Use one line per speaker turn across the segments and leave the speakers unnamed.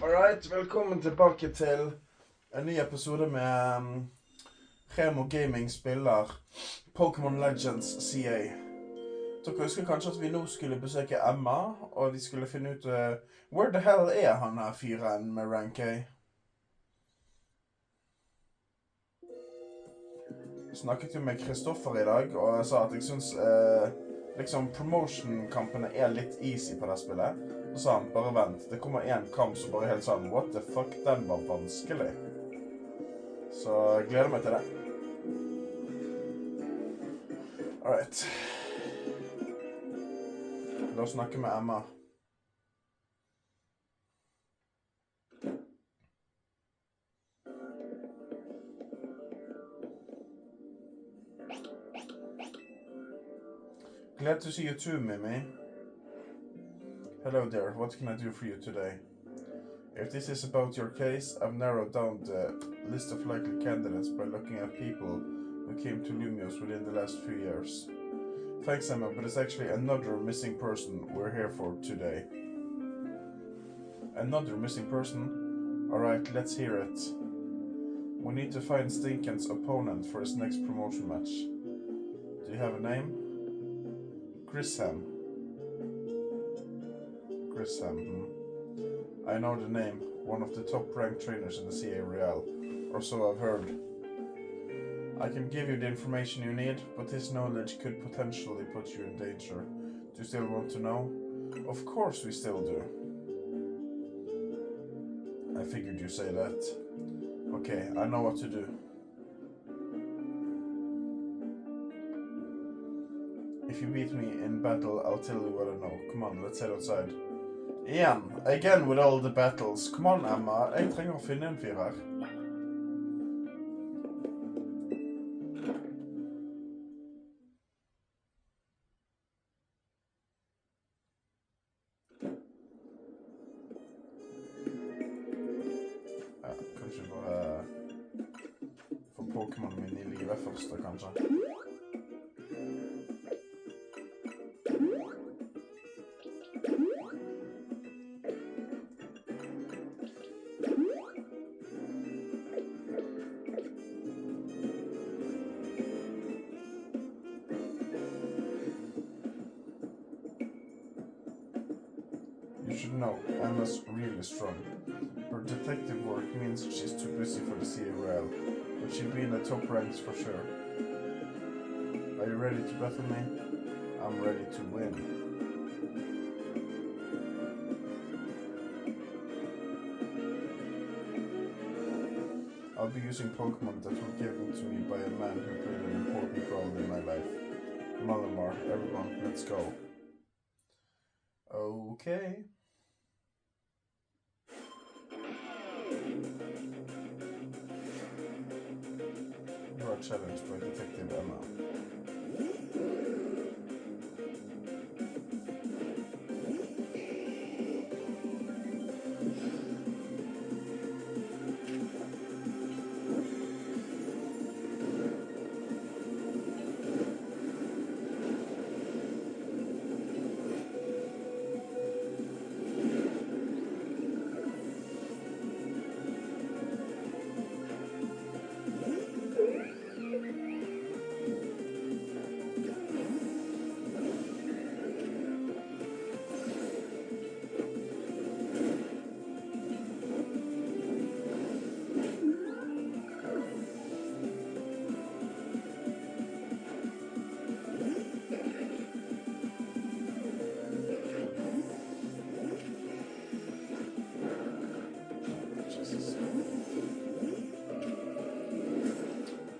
Alright, velkommen tilbake til en ny episode med Remo Gaming spiller Pokémon Legends CA. Dere husker kanskje at vi nå skulle besøke Emma, og vi skulle finne ut where the hell er han her fyren med rank A? Jeg snakket jo med Kristoffer i dag, og jeg sa at jeg synes liksom promotion-kampene er litt easy på det spillet. Så sa han, bare vent, det kommer en kamp som bare helt sånn, what the fuck, den var vanskelig. Så jeg gleder meg til det. Alright. La oss snakke med Emma. Glad to see you too, Mimi. Hello there, what can I do for you today? If this is about your case, I've narrowed down the list of likely candidates by looking at people who came to Lumios within the last few years. Thanks, Emma, but it's actually another missing person we're here for today. Another missing person? Alright, let's hear it. We need to find Stinken's opponent for his next promotion match. Do you have a name? Grisham. I know the name, one of the top-ranked trainers in the CA Real, or so I've heard. I can give you the information you need, but his knowledge could potentially put you in danger. Do you still want to know? Of course we still do. I figured you'd say that. Okay, I know what to do. If you beat me in battle, I'll tell you what I know. Come on, let's head outside. Again with all the battles. Come on, Emma. Jeg trenger å finne en fyr her. Ja, kanskje bare få Pokémon min i livet først, kanskje. You should know, Emma's really strong. Her detective work means she's too busy for the CRL, but she'll be in the top ranks for sure. Are you ready to battle me? I'm ready to win. I'll be using Pokémon that were given to me by a man who played an important role in my life. Malamar, everyone, let's go. Okay. You are challenged by Detective Emma.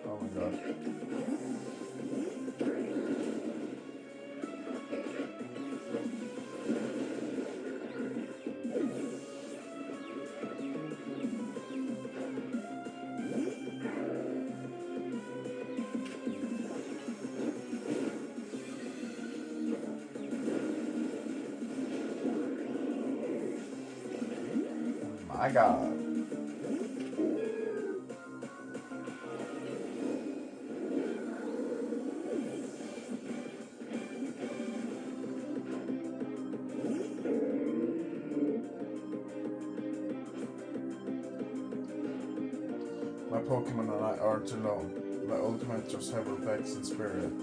Oh my god. My god. My Pokemon and I aren't alone. My old mentors have our backs in spirit.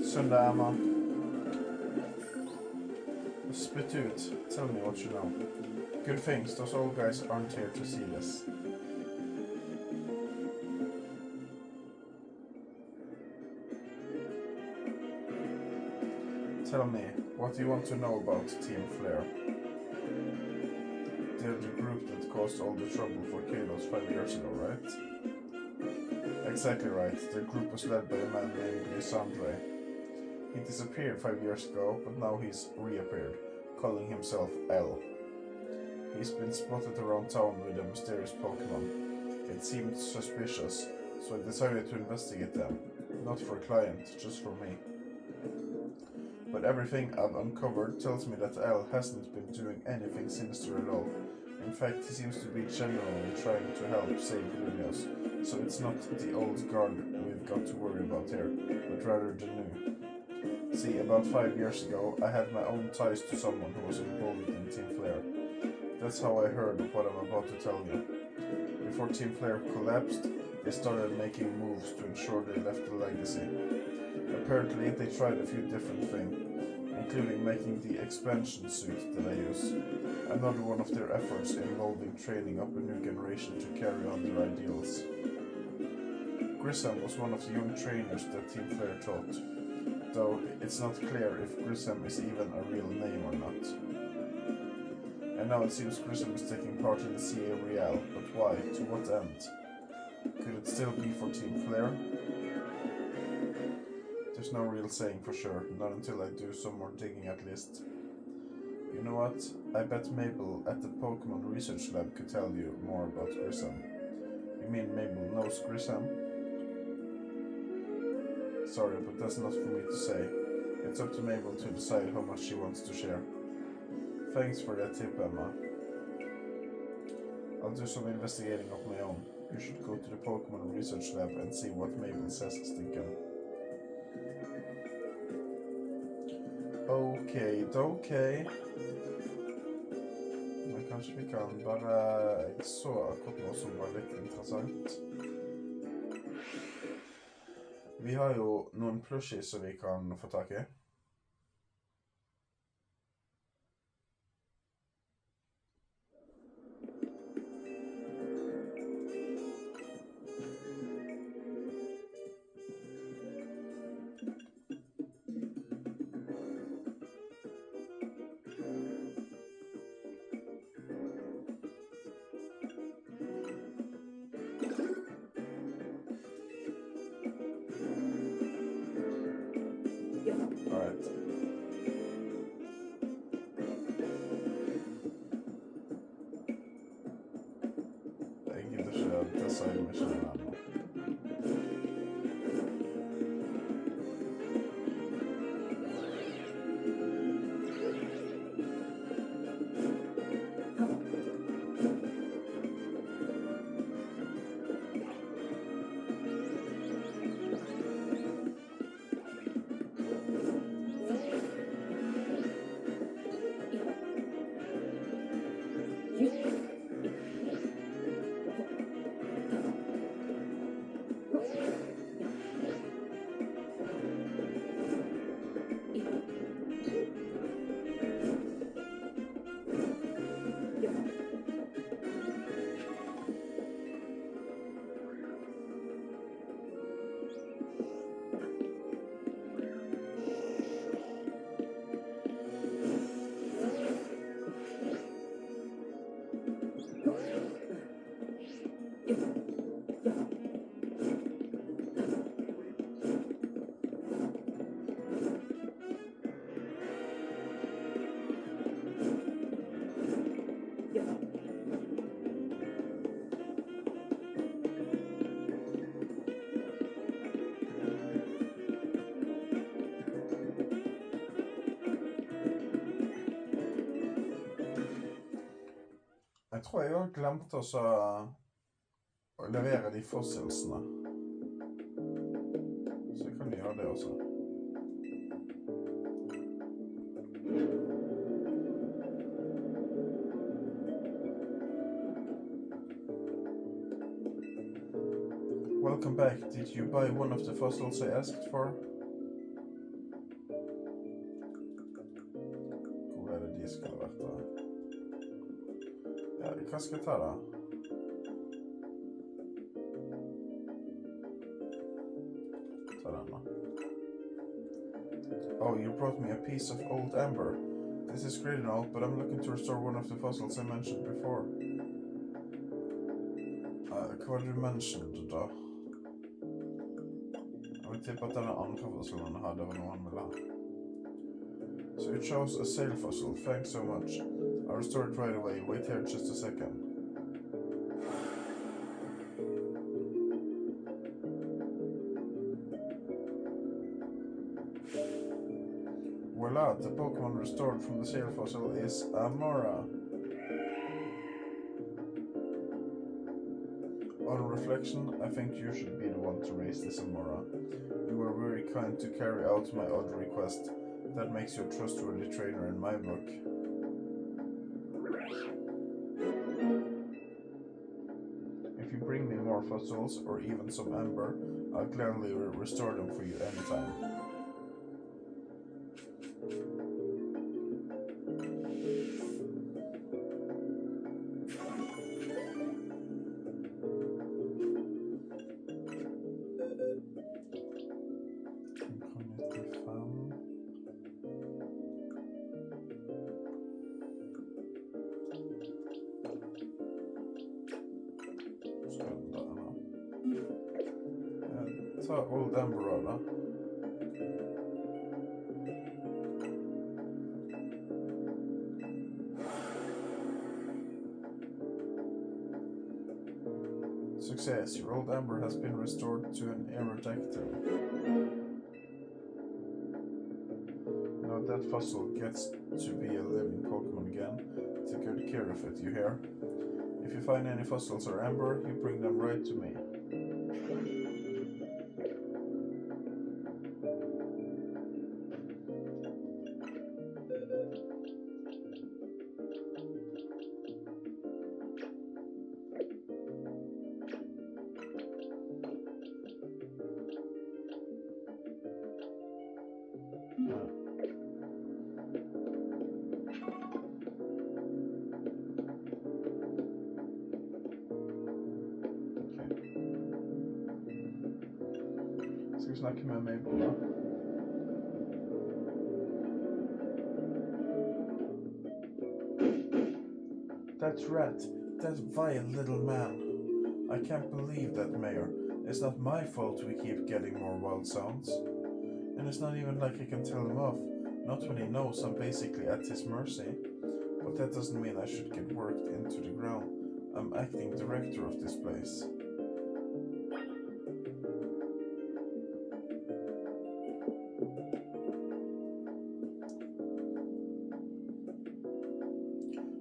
Sundama. Spit out. Tell me what you know. Good things, those old guys aren't here to see this. Tell me, what do you want to know about Team Flare? They're the group that caused all the trouble for Kalos 5 years ago, right? Exactly right. The group was led by a man named Lysandre. He disappeared 5 years ago, but now he's reappeared, calling himself L. He's been spotted around town with a mysterious Pokémon. It seemed suspicious, so I decided to investigate them. Not for a client, just for me. But everything I've uncovered tells me that L hasn't been doing anything sinister at all. In fact, he seems to be genuinely trying to help save Lumios, so it's not the old guard we've got to worry about here, but rather the new. See, about 5 years ago, I had my own ties to someone who was involved in Team Flare. That's how I heard what I'm about to tell you. Before Team Flare collapsed, they started making moves to ensure they left a legacy. Apparently, they tried a few different things, including making the expansion suit that I use. Another one of their efforts involving training up a new generation to carry on their ideals. Grissom was one of the young trainers that Team Flare taught, though it's not clear if Grissom is even a real name or not. And now it seems Grissom is taking part in the CA Real, but why? To what end? Could it still be for Team Flare? There's no real saying for sure, not until I do some more digging at least. You know what? I bet Mabel at the Pokémon Research Lab could tell you more about Grissom. You mean Mabel knows Grissom? Sorry, but that's not for me to say. It's up to Mabel to decide how much she wants to share. Thanks for that tip, Emma. I'll do some investigating of my own. You should go to the Pokémon Research Lab and see what Mabel says, Stinken. Okay. Men kanskje vi kan bare... Jeg så akkurat noe som var litt interessant. Vi har jo noen plushies som vi kan få tak i. Alright. Jeg gidder ikke å designe meg selv her nå. Jeg tror jeg har glemt å levere de fossilsene. Så jeg kan gjøre det også. Welcome back. Did you buy one of the fossils I asked for? Hvor er det de skulle vært da? Ja, hva skal jeg ta da? Ta den da. Oh, you brought me a piece of old amber. This is great and all, but I'm looking to restore one of the fossils I mentioned before. Hva var det du mentioned da? Jeg vil tippe at denne andre fossilen han hadde var noe han ville ha. So you chose a sail fossil. Thanks so much. I'll restore it right away. Wait here just a second. Voila, the Pokémon restored from the sail fossil is Amora. On reflection, I think you should be the one to raise this Amora. You were very kind to carry out my odd request. That makes you a trustworthy trainer in my book. If you bring me more fossils or even some amber, I'll gladly restore them for you anytime. Ta old amber da. Success. Your old amber has been restored to an Aerodactyl. Now that fossil gets to be a living Pokemon again. Take good care of it, you hear? If you find any fossils or amber, you bring them right to me. Skal vi snakke med Mabel da? That's right, that vile little man. I can't believe that, Mayor. It's not my fault we keep getting more wild sounds. And it's not even like I can tell him off. Not when he knows I'm basically at his mercy. But that doesn't mean I should get worked into the ground. I'm acting director of this place.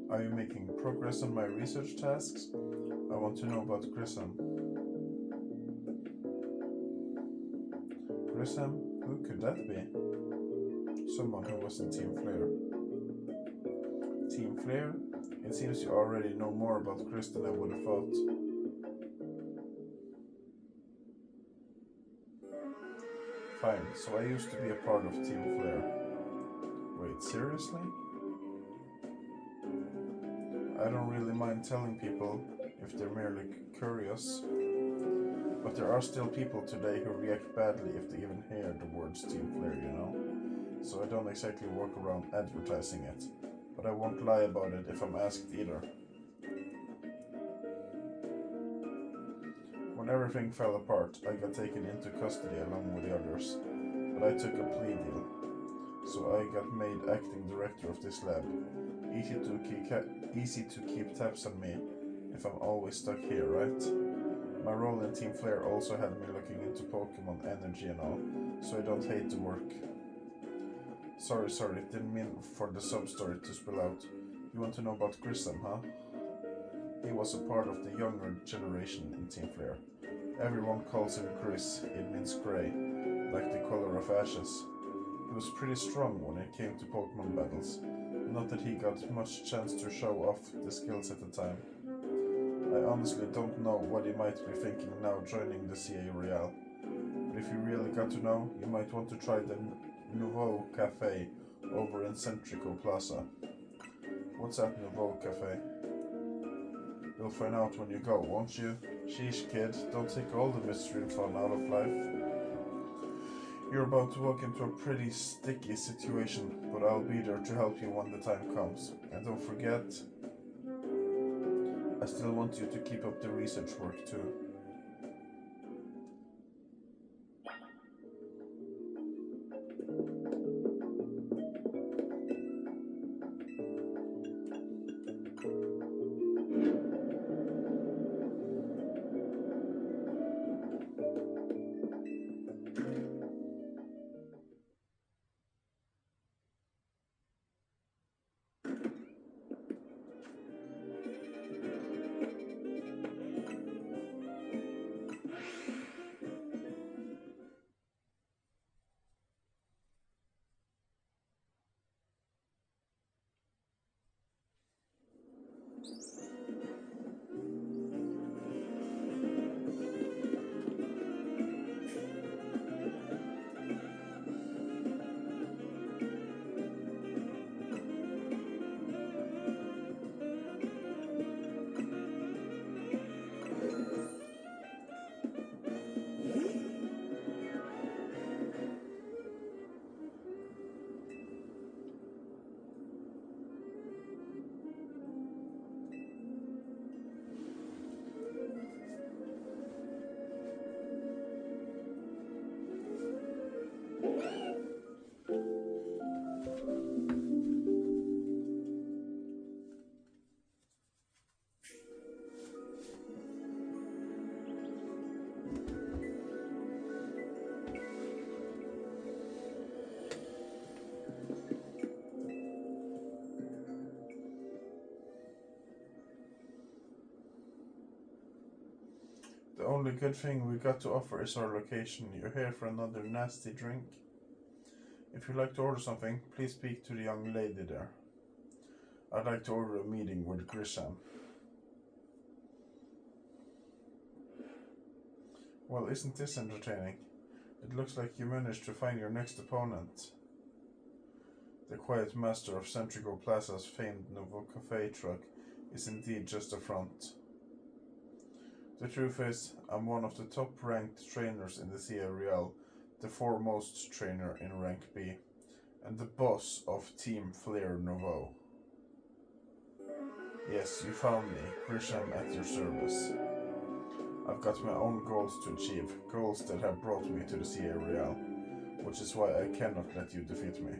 Are you making progress on my research tasks? I want to know about Grissom. Grissom? Who could that be? Someone who was in Team Flare. Team Flare? It seems you already know more about Chris than I would have thought. Fine, so I used to be a part of Team Flare. Wait, seriously? I don't really mind telling people if they're merely curious, but there are still people today who react badly if they even hear the words Team Flare, you know? So I don't exactly walk around advertising it, but I won't lie about it if I'm asked either. When everything fell apart, I got taken into custody along with the others, but I took a plea deal, so I got made acting director of this lab. Easy to keep tabs on me if I'm always stuck here, right? My role in Team Flare also had me looking into Pokémon energy and all, so I don't hate the work. Sorry, didn't mean for the sub-story to spill out. You want to know about Grissom, huh? He was a part of the younger generation in Team Flare. Everyone calls him Chris, it means grey, like the color of ashes. He was pretty strong when it came to Pokemon battles, not that he got much chance to show off the skills at the time. I honestly don't know what he might be thinking now joining the CA Royale, but if you really got to know, you might want to try the Nouveau Cafe over in Centrico Plaza. What's that Nouveau Cafe? You'll find out when you go, won't you? Sheesh, kid, don't take all the mystery and fun out of life. You're about to walk into a pretty sticky situation, but I'll be there to help you when the time comes. And don't forget, I still want you to keep up the research work too. The only good thing we got to offer is our location. You're here for another nasty drink? If you'd like to order something, please speak to the young lady there. I'd like to order a meeting with Grisham. Well, isn't this entertaining? It looks like you managed to find your next opponent. The quiet master of Centrico Plaza's famed Nouveau Cafe truck is indeed just a front. The truth is, I'm one of the top-ranked trainers in the CA Real, the foremost trainer in rank B, and the boss of Team Flare Nouveau. Yes, you found me, Grisham at your service. I've got my own goals to achieve, goals that have brought me to the CA Real, which is why I cannot let you defeat me.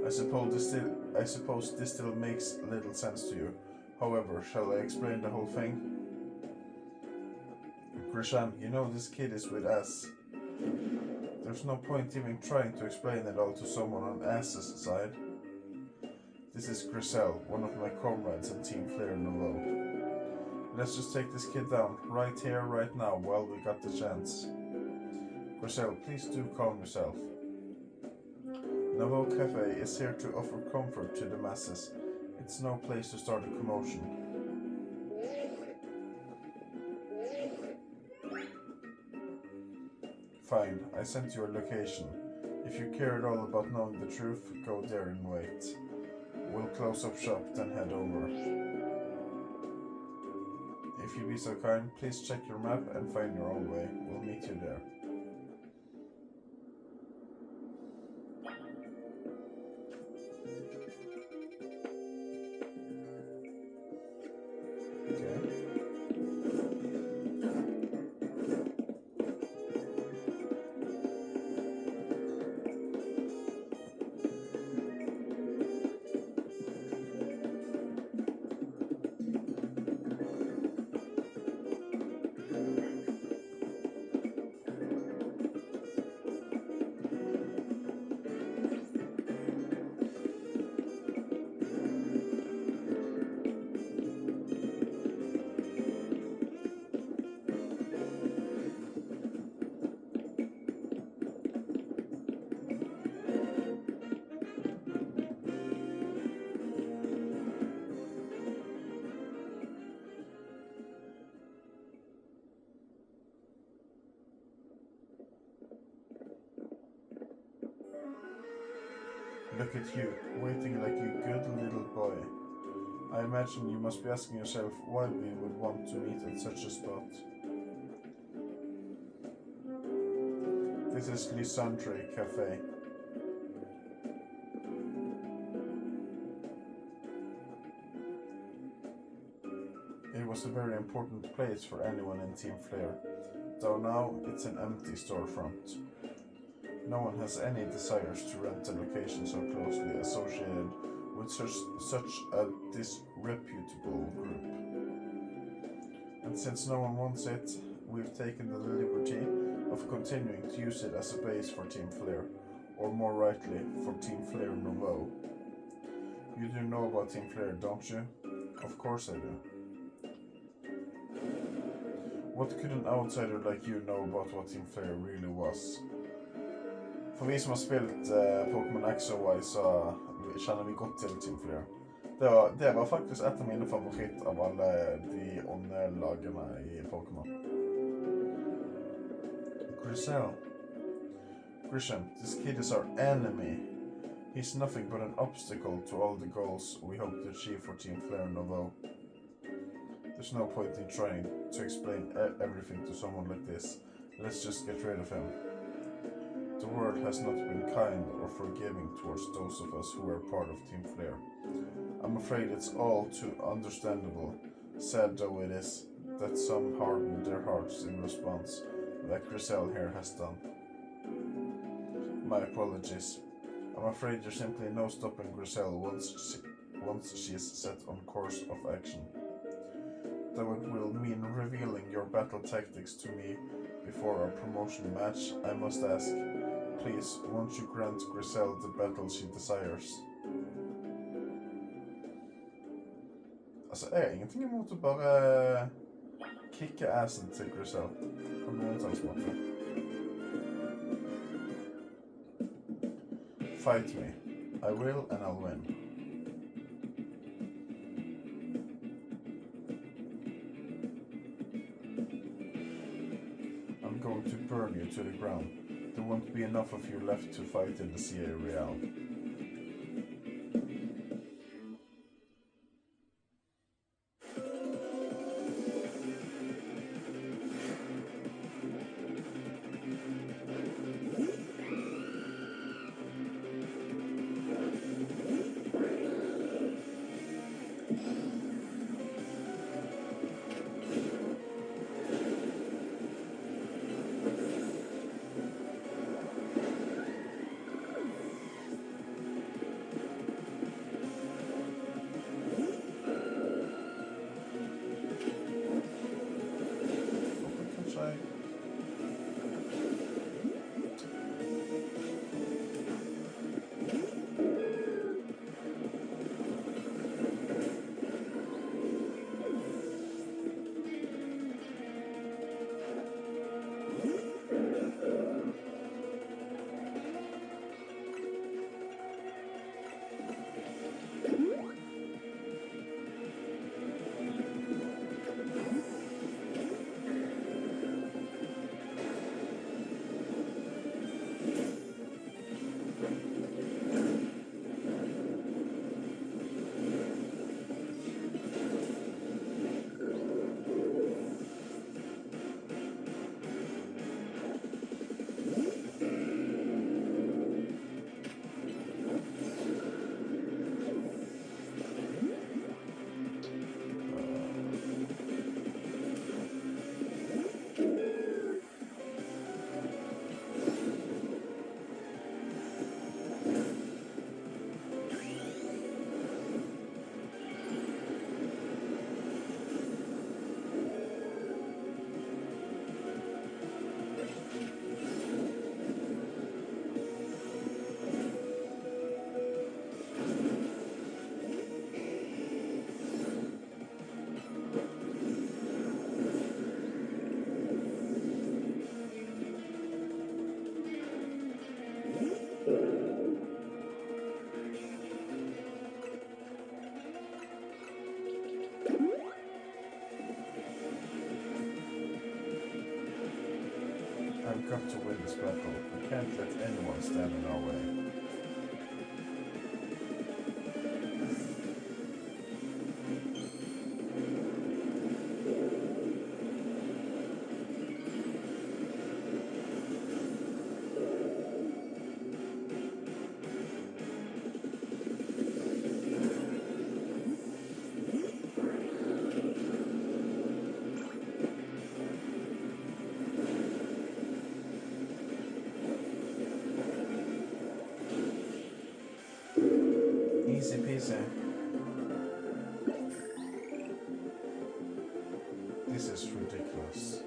I suppose this still makes little sense to you. However, shall I explain the whole thing? Grisham, you know this kid is with us. There's no point even trying to explain it all to someone on Ass's side. This is Grisel, one of my comrades in Team Flare Nouveau. Let's just take this kid down, right here, right now, while we got the chance. Grisel, please do calm yourself. Nouveau Cafe is here to offer comfort to the masses. It's no place to start a commotion. Fine, I sent you a location. If you care at all about knowing the truth, go there and wait. We'll close up shop, then head over. If you be so kind, please check your map and find your own way. We'll meet you there. Okay. Look at you, waiting like a good little boy. I imagine you must be asking yourself why we would want to meet at such a spot. This is Lysandre Cafe. It was a very important place for anyone in Team Flare, though now it's an empty storefront. No one has any desires to rent a location so closely associated with such a disreputable group. And since no one wants it, we've taken the liberty of continuing to use it as a base for Team Flare, or more rightly, for Team Flare Nouveau. You do know about Team Flare, don't you? Of course I do. What could an outsider like you know about what Team Flare really was? For vi som har spilt Pokémon X og Y, så kjenner vi godt til Team Flare. Det var faktisk et av mine favoritt av alle de åndelagene i Pokémon. Grisham, this kid is our enemy. He's nothing but an obstacle to all the goals we hope to achieve for Team Flare Nouveau. There's no point in trying to explain everything to someone like this. Let's just get rid of him. The world has not been kind or forgiving towards those of us who are part of Team Flare. I'm afraid it's all too understandable, sad though it is, that some harden their hearts in response, like Griselle here has done. My apologies. I'm afraid there's simply no stopping Griselle once she is set on course of action. Though it will mean revealing your battle tactics to me before our promotion match, I must ask, please, won't you grant Griselle the battle she desires? Altså, jeg har ingenting imot å bare kicke assen til Griselle på noen slags måte. Fight me. I will and I'll win. I'm going to burn you to the ground. There won't be enough of you left to fight in the CA Real. I've got to win this battle. We can't let anyone stand in our way. Easy peasy. This is ridiculous.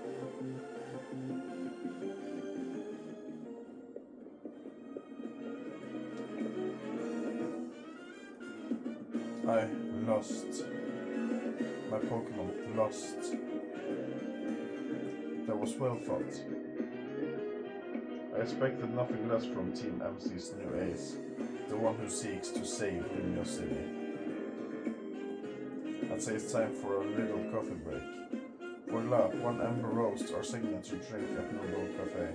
I lost. My Pokemon lost. That was well fought. I expected nothing less from Team MC's new ace, the one who seeks to save Lumio City. I'd say it's time for a little coffee break. Voila, one amber roast, our signature drink at Noble Cafe.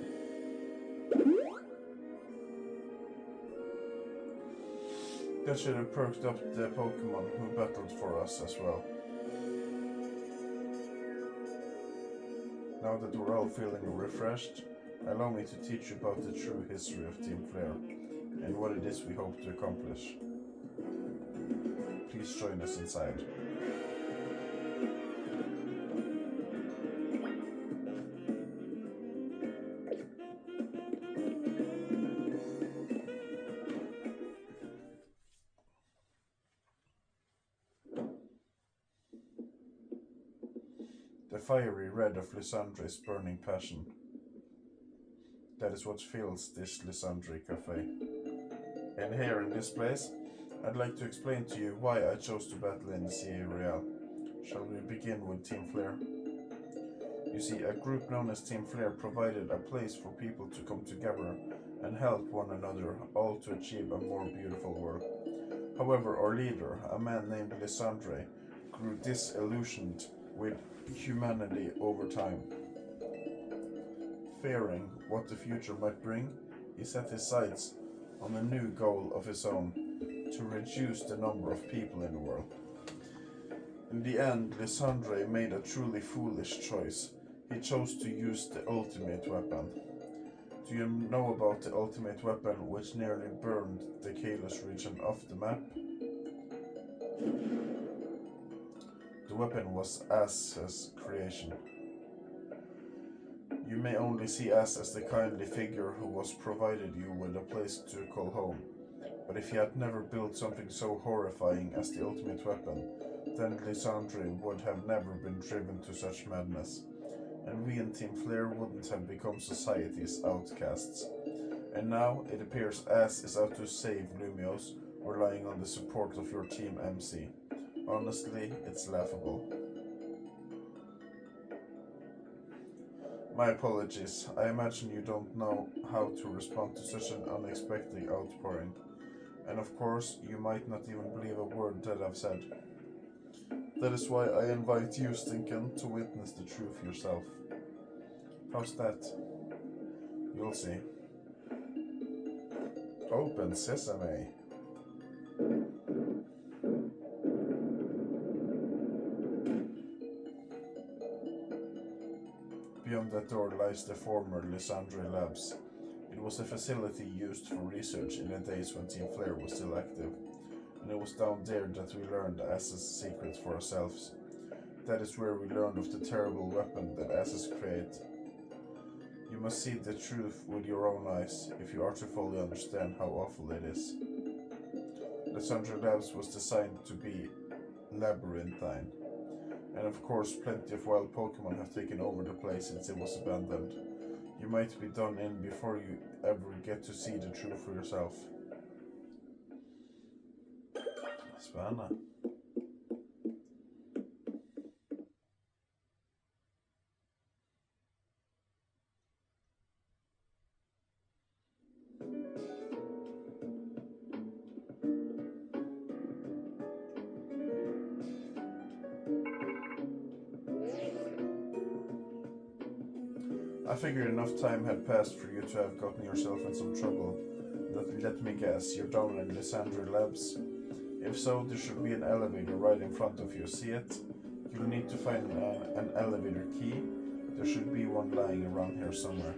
That should have perked up the Pokemon who battled for us as well. Now that we're all feeling refreshed, allow me to teach you about the true history of Team Flare and what it is we hope to accomplish. Please join us inside. The fiery red of Lysandre's burning passion. That is what fills this Lysandre Cafe. And here in this place, I'd like to explain to you why I chose to battle in the CA Royale. Shall we begin with Team Flare? You see, a group known as Team Flare provided a place for people to come together and help one another, all to achieve a more beautiful world. However, our leader, a man named Lysandre, grew disillusioned with humanity over time. Fearing what the future might bring, he set his sights on a new goal of his own, to reduce the number of people in the world. In the end, Lysandre made a truly foolish choice. He chose to use the ultimate weapon. Do you know about the ultimate weapon which nearly burned the Kalos region off the map? The weapon was Ass's creation. You may only see Ass as the kindly figure who was provided you with a place to call home. But if he had never built something so horrifying as the ultimate weapon, then Lysandre would have never been driven to such madness, and we in Team Flare wouldn't have become society's outcasts. And now it appears Ass is out to save Lumios, relying on the support of your Team MC. Honestly, it's laughable. My apologies. I imagine you don't know how to respond to such an unexpected outpouring. And of course, you might not even believe a word that I've said. That is why I invite you, Stinken, to witness the truth yourself. How's that? You'll see. Open sesame. Beyond that door lies the former Lysandre Labs. It was a facility used for research in the days when Team Flare was still active, and it was down there that we learned Ass's secret for ourselves. That is where we learned of the terrible weapon that Ass's create. You must see the truth with your own eyes if you are to fully understand how awful it is. Lysandre Labs was designed to be labyrinthine, and of course plenty of wild Pokémon have taken over the place since it was abandoned. You might be done in before you ever get to see the truth for yourself. Spännande. I figured enough time had passed for you to have gotten yourself in some trouble. Let me guess, you're down in Lysandre Labs? If so, there should be an elevator right in front of you. See it? You'll need to find an elevator key. There should be one lying around here somewhere.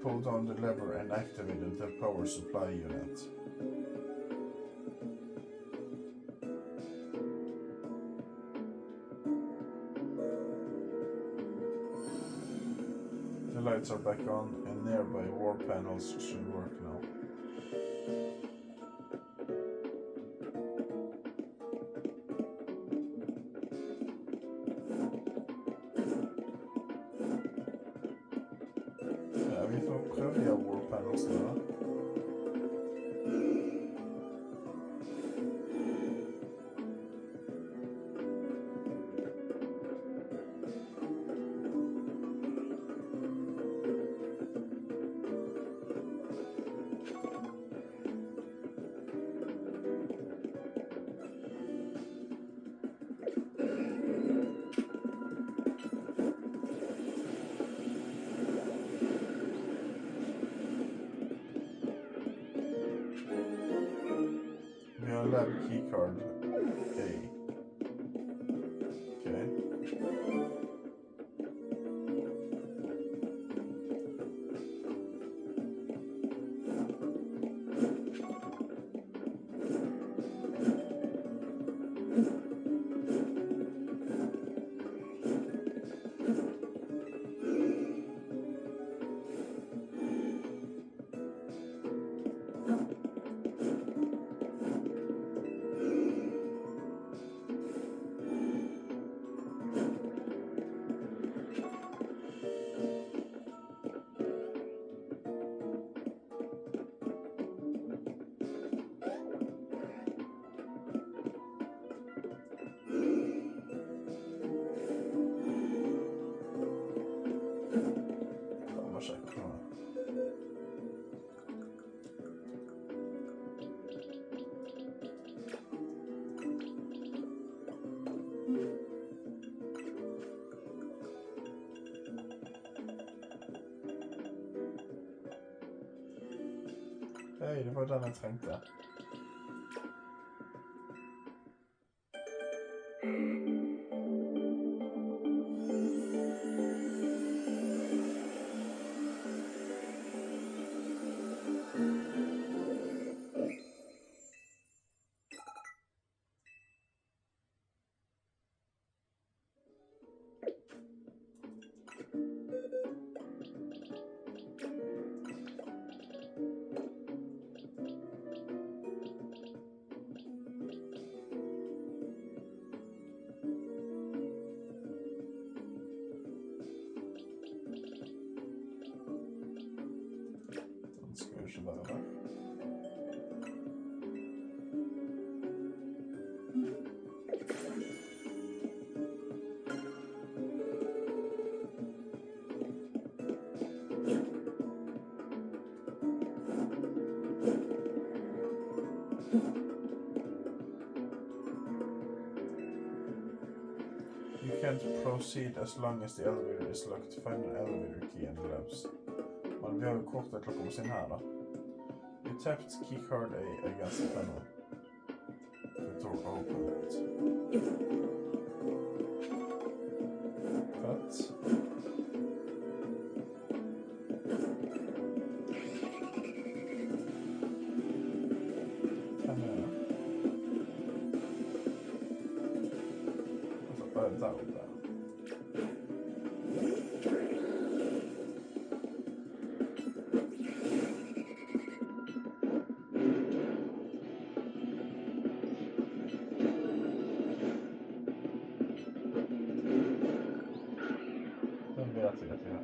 pull down the lever and activate the power supply unit. The lights are back on and nearby wall panels should work now. Ja, vi får prøve de wall panels nå da. We har lab keycard A. Okay. Hej, det var den jeg trengte. Den skal jo ikke være der. You can't proceed as long as the elevator is locked. Find an elevator key in the labs. Men vi har jo kortet til å komme oss inn her da. You tapped keycard A against the panel. The door opened. Fett. Hvem er det? Altså, bare der oppe. Den vet jeg at vi har.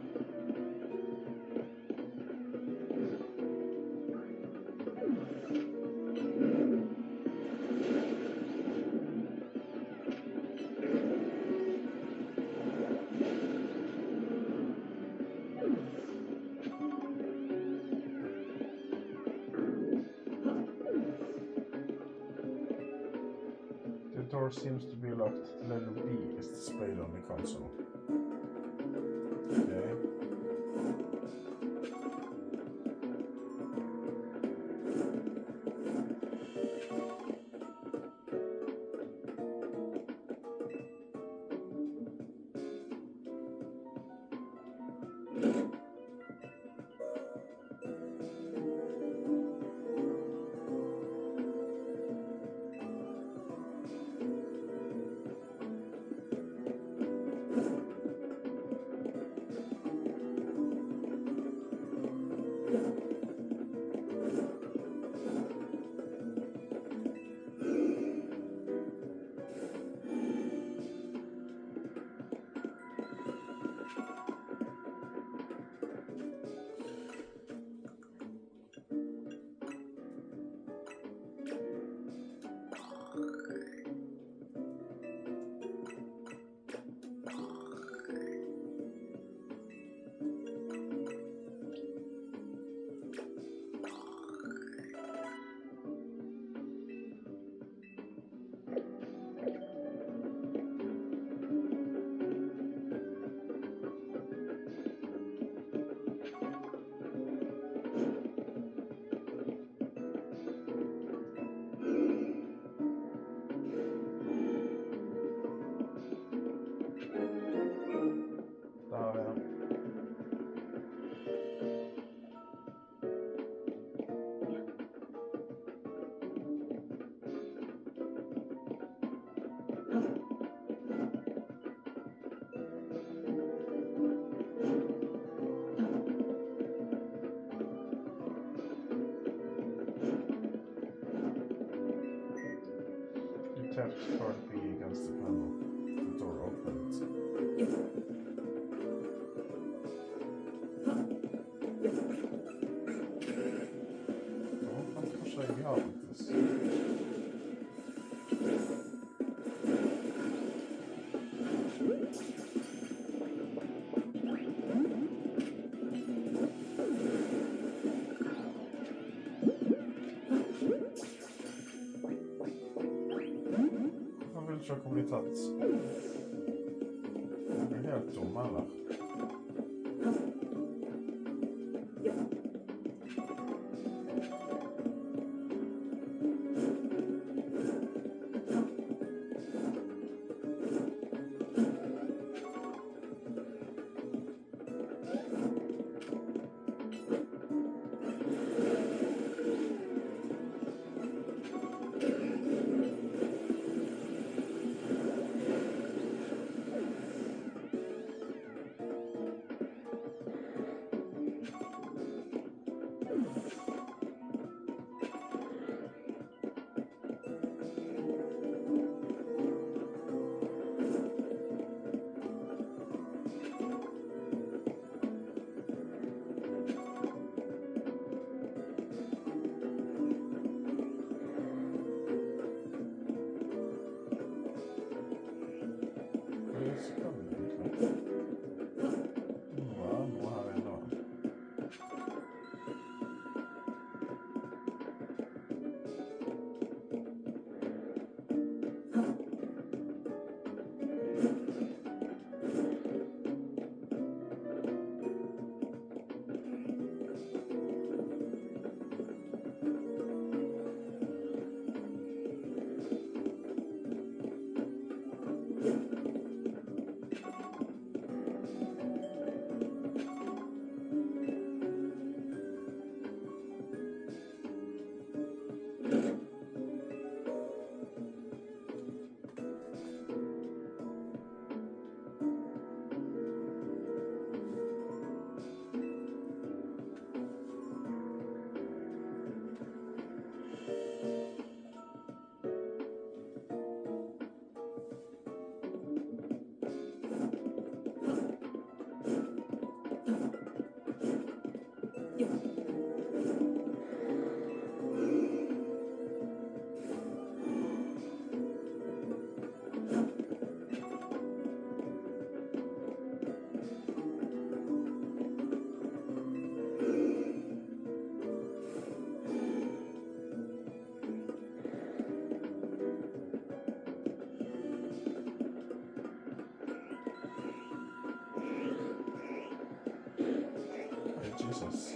The door seems to be locked. The letter B is displayed on the console. Okay. bli tatt. Jeg er helt tom, eller? Jesus.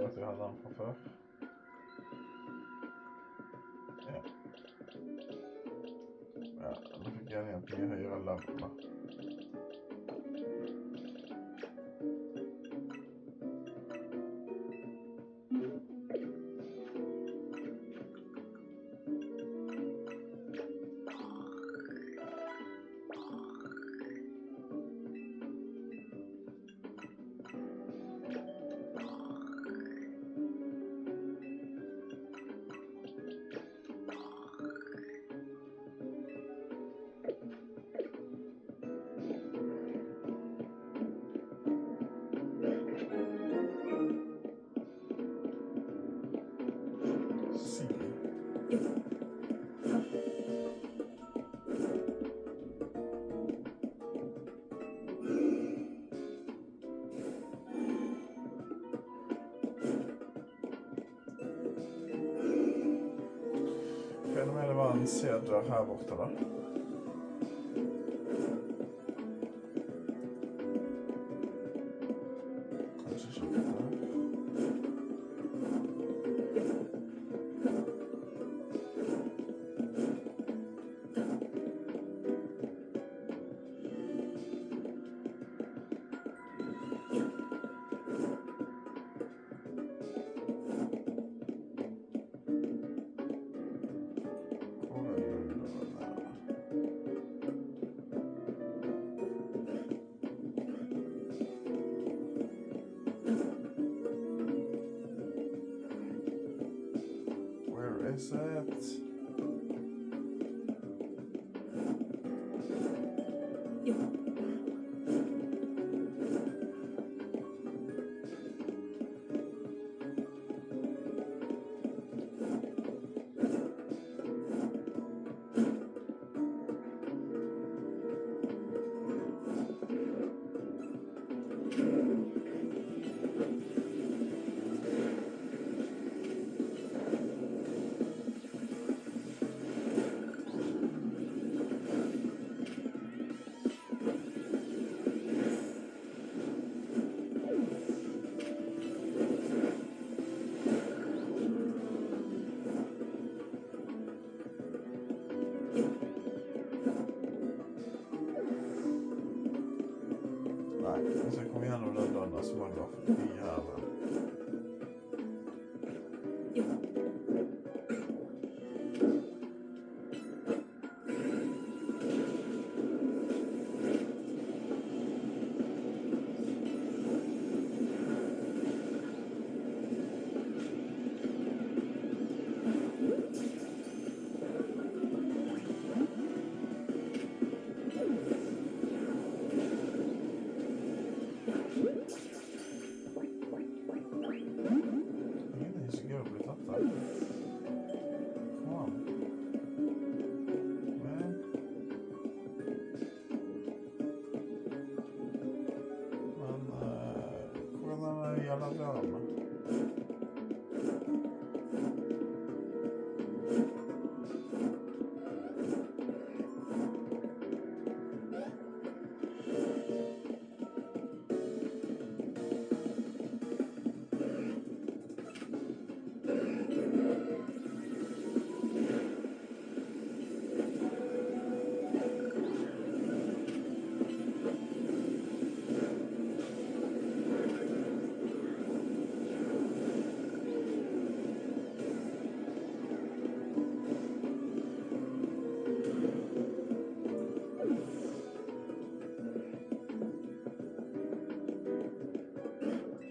At vi hadde den fra før. Ja. Ja, nå fikk jeg en mye høyere level da. en C-dør her borte da. Kanskje ikke det. Is it? Hvis jeg kommer gjennom den døren, så må jeg gå forbi her.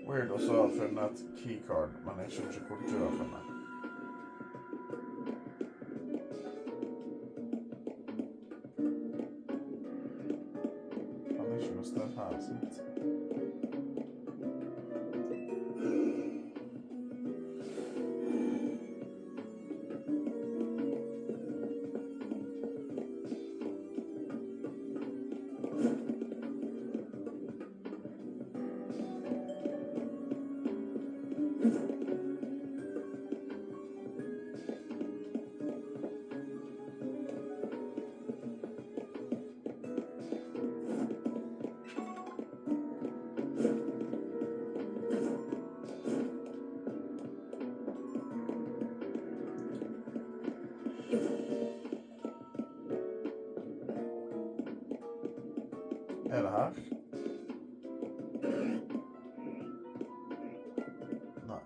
Weird også har funnet keycard, men jeg skjønner ikke hvor døren er. Han er ikke noe sted her, sant? Er det her? Nei.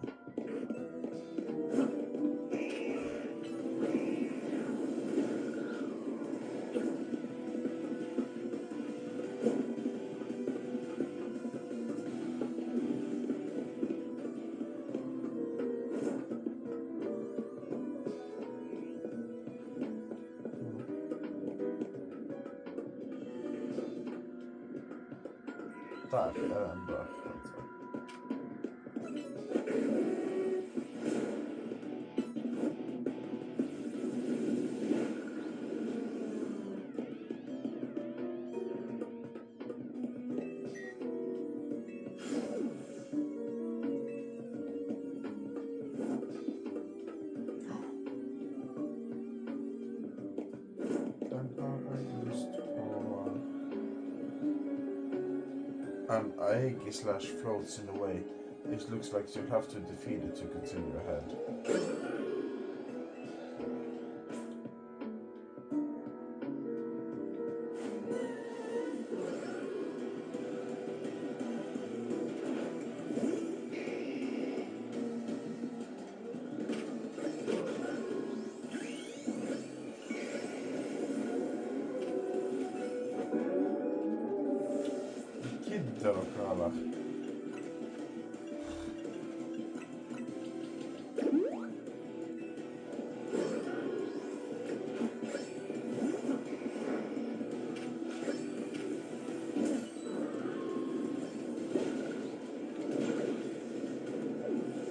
Der er en dør. an Aegi slash floats in a way. It looks like you'll have to defeat it to continue ahead. Gidder dere, eller?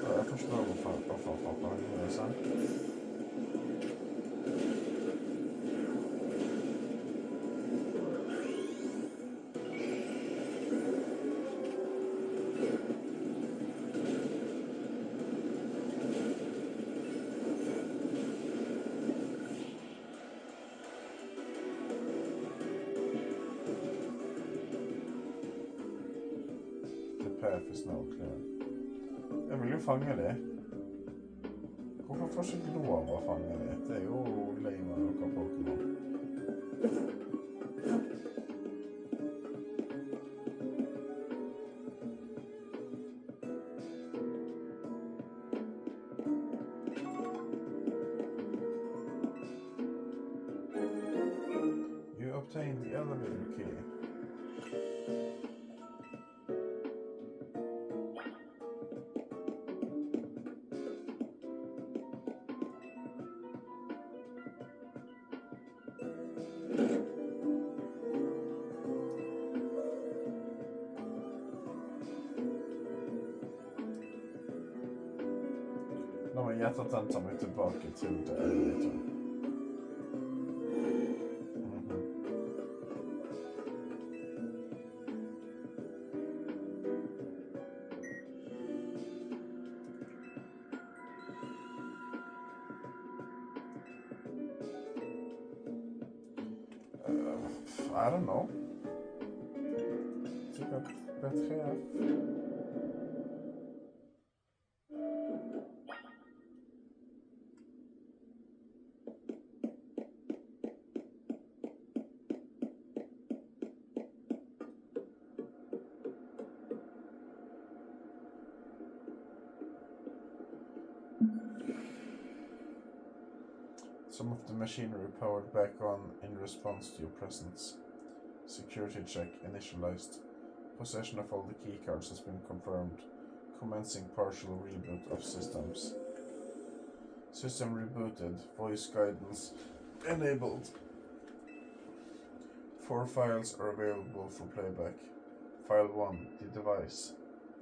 Jeg forstår hvorfor han gjør det sånn. The path is now clear. Jeg vil jo fange det. Hvorfor får ikke lov å fange det? Det er jo lame av noen Pokémon. You obtained the elevator key. La meg gjette at den tar meg tilbake til det elevator. I don't know. Sikkert bedre. Some of the machinery powered back on in response to your presence. Security check initialized. Possession of all the keycards has been confirmed. Commencing partial reboot of systems. System rebooted. Voice guidance enabled. 4 files are available for playback. File 1, the device.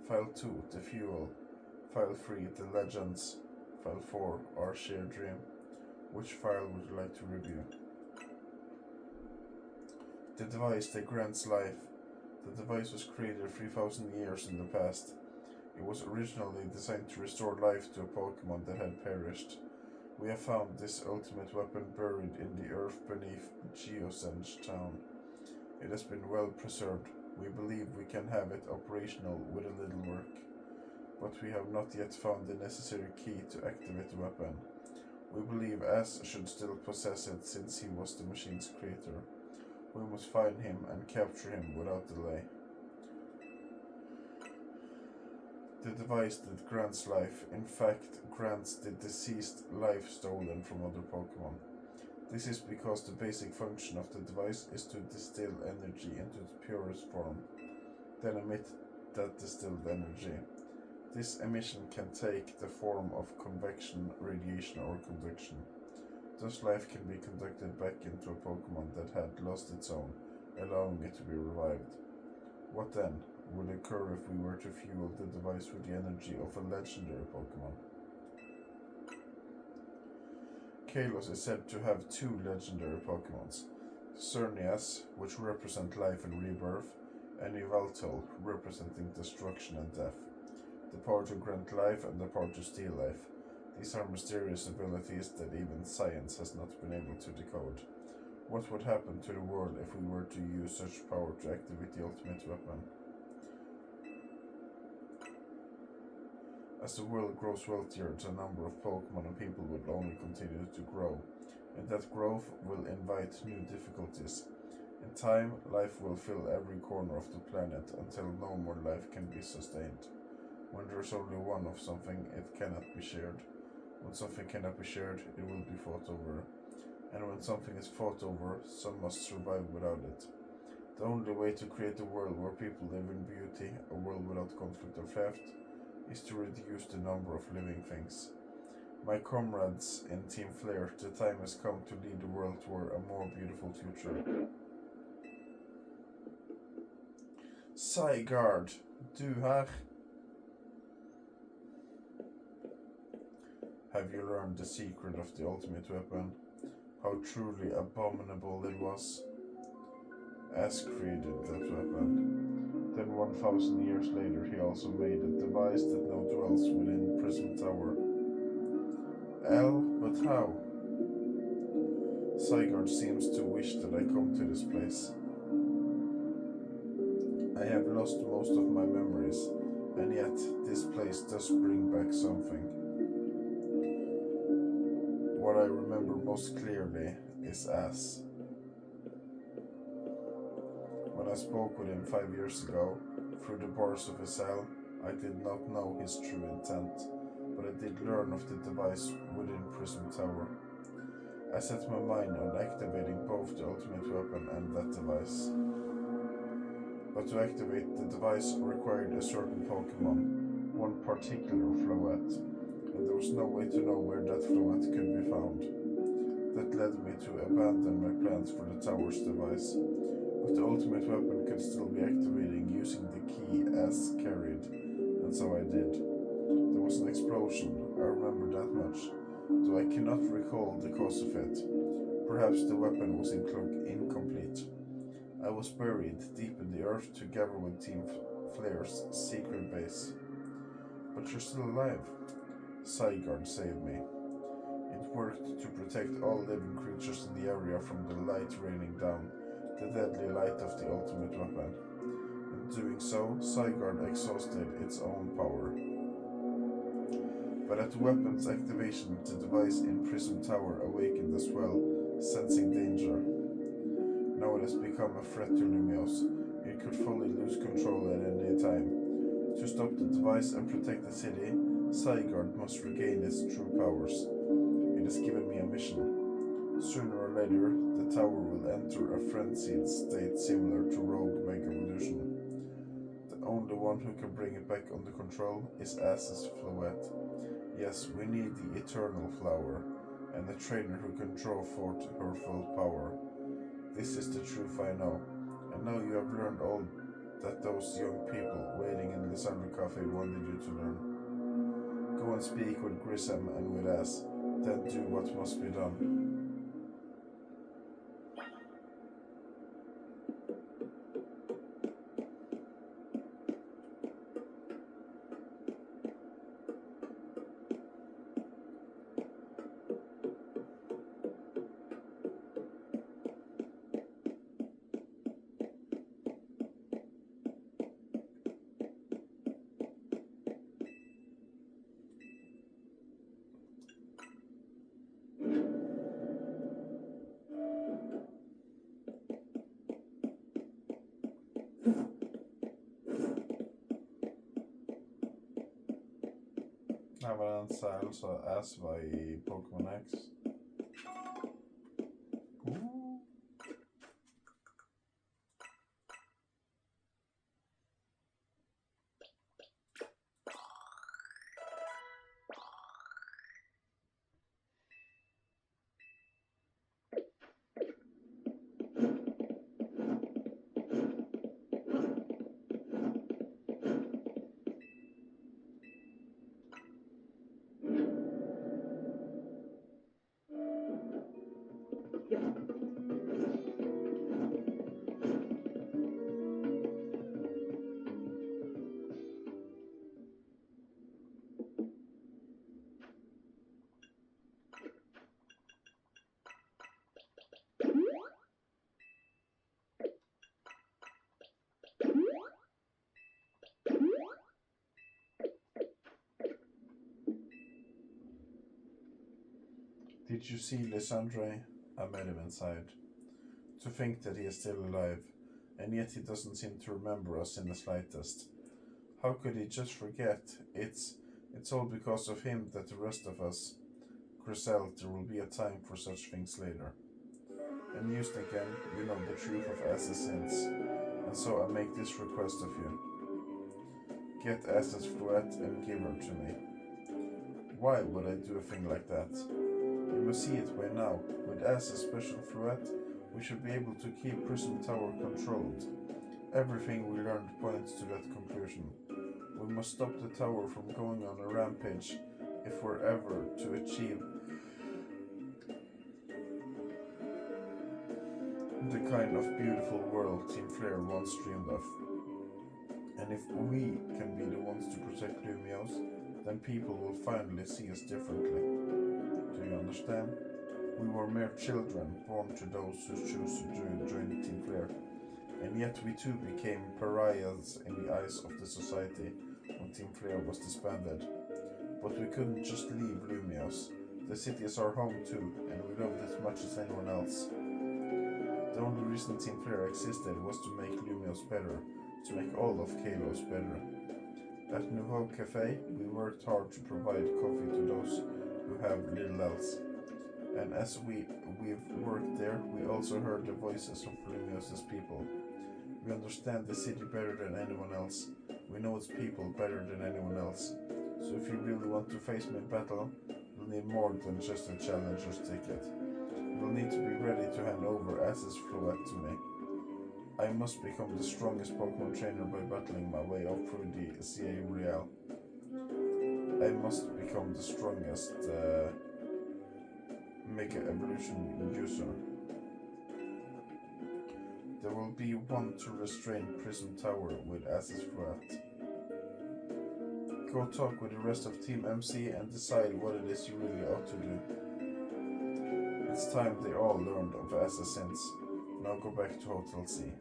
File 2, the fuel. File 3, the legends. File 4, our shared dream. Which file would you like to review? The device that grants life. The device was created 3,000 years in the past. It was originally designed to restore life to a Pokémon that had perished. We have found this ultimate weapon buried in the earth beneath Geosenge town. It has been well preserved. We believe we can have it operational with a little work. But we have not yet found the necessary key to activate the weapon. We believe Ash should still possess it since he was the machine's creator. We must find him and capture him without delay. The device that grants life, in fact, grants the deceased life stolen from other Pokémon. This is because the basic function of the device is to distill energy into its purest form, then emit that distilled energy. This emission can take the form of convection, radiation, or conduction. Thus life can be conducted back into a Pokémon that had lost its own, allowing it to be revived. What then would occur if we were to fuel the device with the energy of a legendary Pokémon? Kalos is said to have 2 legendary Pokémons, Cernias, which represent life and rebirth, and Yveltal, representing destruction and death. The power to grant life and the power to steal life. These are mysterious abilities that even science has not been able to decode. What would happen to the world if we were to use such power to activate the ultimate weapon? As the world grows wealthier, the number of Pokemon and people will only continue to grow, and that growth will invite new difficulties. In time, life will fill every corner of the planet until no more life can be sustained. When there is only one of something, it cannot be shared. When something cannot be shared, it will be fought over. And when something is fought over, some must survive without it. The only way to create a world where people live in beauty, a world without conflict or theft, is to reduce the number of living things. My comrades in Team Flare, the time has come to lead the world toward a more beautiful future. Zygarde, du her. Have you learned the secret of the ultimate weapon? How truly abominable it was? As created that weapon. Then 1,000 years later he also made a device that now dwells within Prism Tower. But how? Zygarde seems to wish that I come to this place. I have lost most of my memories, and yet this place does bring back something. What I remember most clearly is As. When I spoke with him 5 years ago, through the bars of his cell, I did not know his true intent, but I did learn of the device within Prism Tower. I set my mind on activating both the ultimate weapon and that device. But to activate the device required a certain Pokémon, one particular Floette, and there was no way to know where that Floette could be found. That led me to abandon my plans for the tower's device, but the ultimate weapon could still be activating using the key As carried, and so I did. There was an explosion, I remember that much, though I cannot recall the cause of it. Perhaps the weapon was incomplete. I was buried deep in the earth together with Team Flare's secret base. But you're still alive. Zygarde saved me. It worked to protect all living creatures in the area from the light raining down, the deadly light of the ultimate weapon. In doing so, Zygarde exhausted its own power. But at the weapon's activation, the device in Prism Tower awakened as well, sensing danger. Now it has become a threat to Lumios. It could fully lose control at any time. To stop the device and protect the city, Zygarde must regain its true powers. It has given me a mission. Sooner or later, the tower will enter a frenzied state similar to Rogue Mega Evolution. The only one who can bring it back under control is As's Floette. Yes, we need the Eternal Flower, and a trainer who can draw forth her full power. This is the truth I know, and now you have learned all that those young people waiting in Lysandra Cafe wanted you to learn. Go and speak with Grissom and with As, then do what must be done. Ja, var den så altså As var i Pokémon X. Did you see Lysandre? I met him inside. To think that he is still alive, and yet he doesn't seem to remember us in the slightest. How could he just forget? It's all because of him that the rest of us. Griselle, there will be a time for such things later. And you, Stinken, you know the truth of Ass's sins, and so I make this request of you. Get Ass's fluette and give her to me. Why would I do a thing like that? You must see it by now. With Ass's special fluette, we should be able to keep Prism Tower controlled. Everything we learned points to that conclusion. We must stop the tower from going on a rampage if we're ever to achieve the kind of beautiful world Team Flare once dreamed of. And if we can be the ones to protect Lumios, then people will finally see us differently. Do you understand? We were mere children, born to those who choose to join Team Flare, and yet we too became pariahs in the eyes of the society when Team Flare was disbanded. But we couldn't just leave Lumios. The city is our home too, and we love it as much as anyone else. The only reason Team Flare existed was to make Lumios better, to make all of Kalos better. At Nouveau Cafe, we worked hard to provide coffee to those who have little else. And as we've worked there, we also heard the voices of Lumios' people. We understand the city better than anyone else. We know its people better than anyone else. So if you really want to face me in battle, you'll need more than just a challenger's ticket. You'll need to be ready to hand over Ass's fluette to me. I must become the strongest Pokemon trainer by battling my way up through the CA Real. I must become the strongest Mega Evolution user. There will be one to restrain Prism Tower with Ass's fluette. Go talk with the rest of Team MC and decide what it is you really ought to do. It's time they all learned of Ass's sins. Now go back to Hotel C.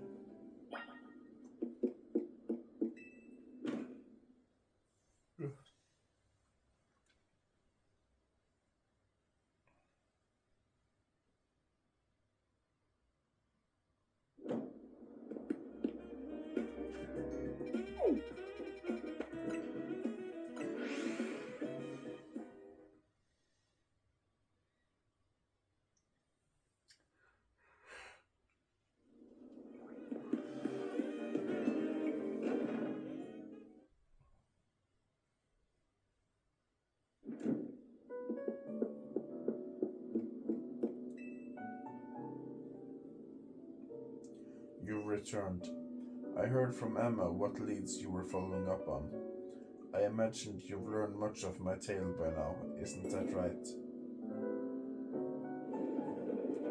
You returned. I heard from Emma what leads you were following up on. I imagined you've learned much of my tale by now, isn't that right?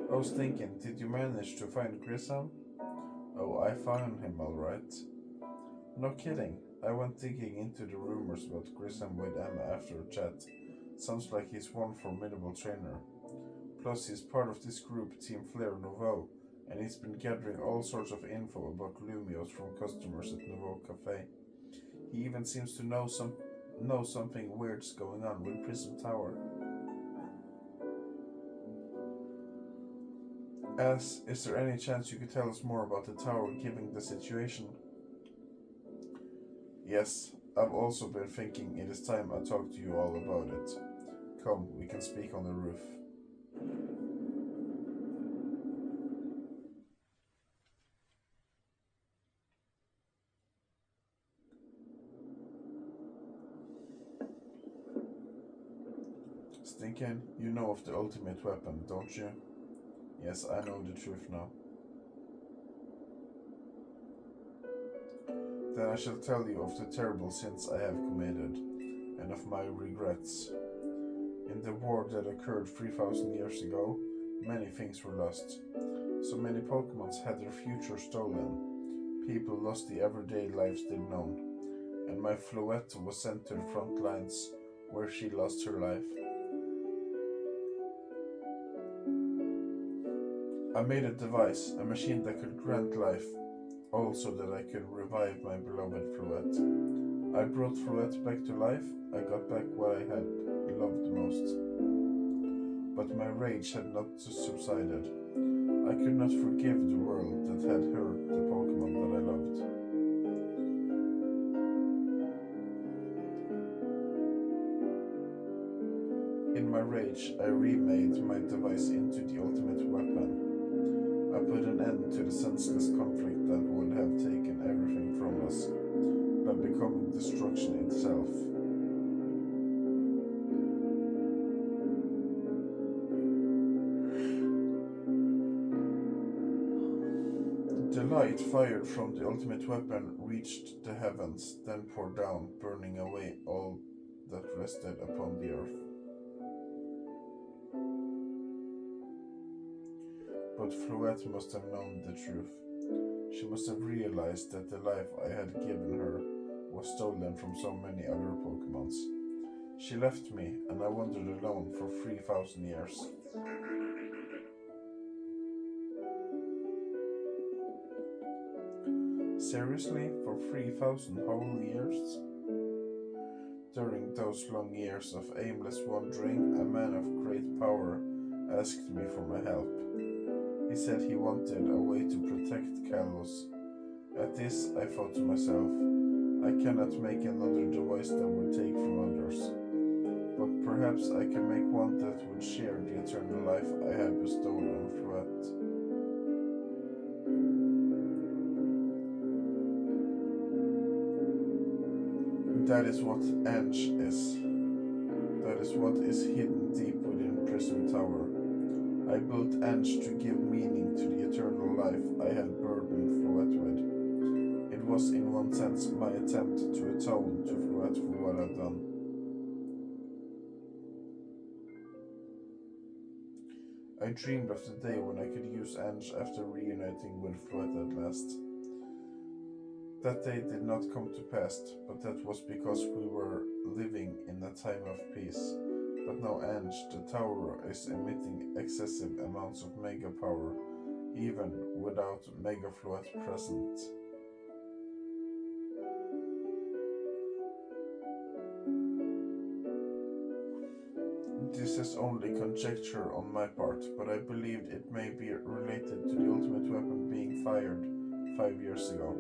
I was thinking, did you manage to find Grissom? Oh, I found him alright. No kidding. I went digging into the rumors about Grissom with Emma after a chat. Sounds like he's one formidable trainer. Plus, he's part of this group, Team Flare Nouveau, and he's been gathering all sorts of info about Lumios from customers at Nouveau Cafe. He even seems to know something weird's going on with Prism Tower. Is there any chance you could tell us more about the tower given the situation? Yes, I've also been thinking it is time I talk to you all about it. Come, we can speak on the roof. Stinken, you know of the ultimate weapon, don't you? Yes, I know the truth now. Then I shall tell you of the terrible sins I have committed, and of my regrets. In the war that occurred 3,000 years ago, many things were lost. So many Pokémons had their future stolen. People lost the everyday lives they'd known, and my Floette was sent to the front lines, where she lost her life. I made a device, a machine that could grant life, also that I could revive my beloved Floette. I brought Floette back to life. I got back what I had loved most. but my rage had not subsided. I could not forgive the world that had hurt the Pokémon that I loved. In my rage, I remade my device into the ultimate weapon. I put an end to the senseless conflict that would have taken everything from us by becoming destruction itself. The light fired from the ultimate weapon reached the heavens, then poured down, burning away all that rested upon the earth. But Floette must have known the truth. She must have realized that the life I had given her was stolen from so many other Pokémons. She left me, and I wandered alone for 3,000 years. Seriously? For 3,000 whole years? During those long years of aimless wandering, a man of great power asked me for my help. He said he wanted a way to protect Kalos. At this, I thought to myself, I cannot make another device that would take from others, but perhaps I can make one that would share the eternal life I had bestowed on Floette. That is what Ange is. That is what is hidden deep within Prism Tower. I built Ange to give meaning to the eternal life I had burdened Floette with. It was in one sense my attempt to atone to Floette for what I'd done. I dreamed of the day when I could use Ange after reuniting with Floette at last. That day did not come to pass, but that was because we were living in a time of peace. But now Ange, the tower, is emitting excessive amounts of mega power, even without Mega Floette present. This is only conjecture on my part, but I believed it may be related to the ultimate weapon being fired 5 years ago.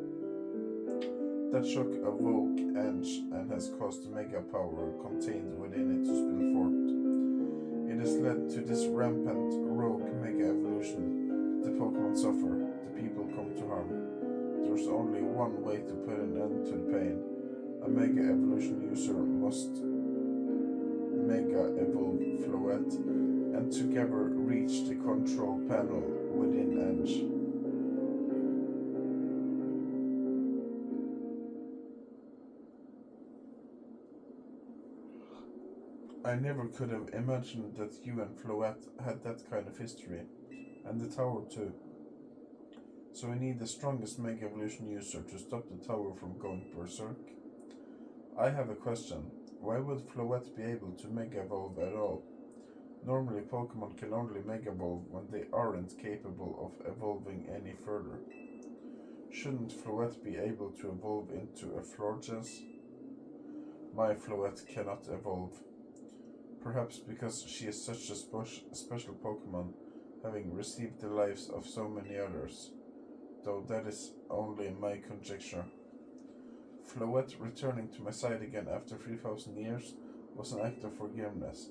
That shock awoke Ange and has caused the mega power contained within it to spill forth. It has led to this rampant rogue mega evolution. The Pokémon suffer, the people come to harm. There's only one way to put an end to the pain. A mega evolution user must mega evolve Floette and together reach the control panel within Ange. I never could have imagined that you and Floette had that kind of history, and the tower too. So we need the strongest Mega Evolution user to stop the tower from going berserk. I have a question. Why would Floette be able to Mega Evolve at all? Normally Pokemon can only Mega Evolve when they aren't capable of evolving any further. Shouldn't Floette be able to evolve into a Florges? My Floette cannot evolve. Perhaps because she is such a special Pokemon, having received the lives of so many others, though that is only my conjecture. Floette returning to my side again after 3,000 years was an act of forgiveness,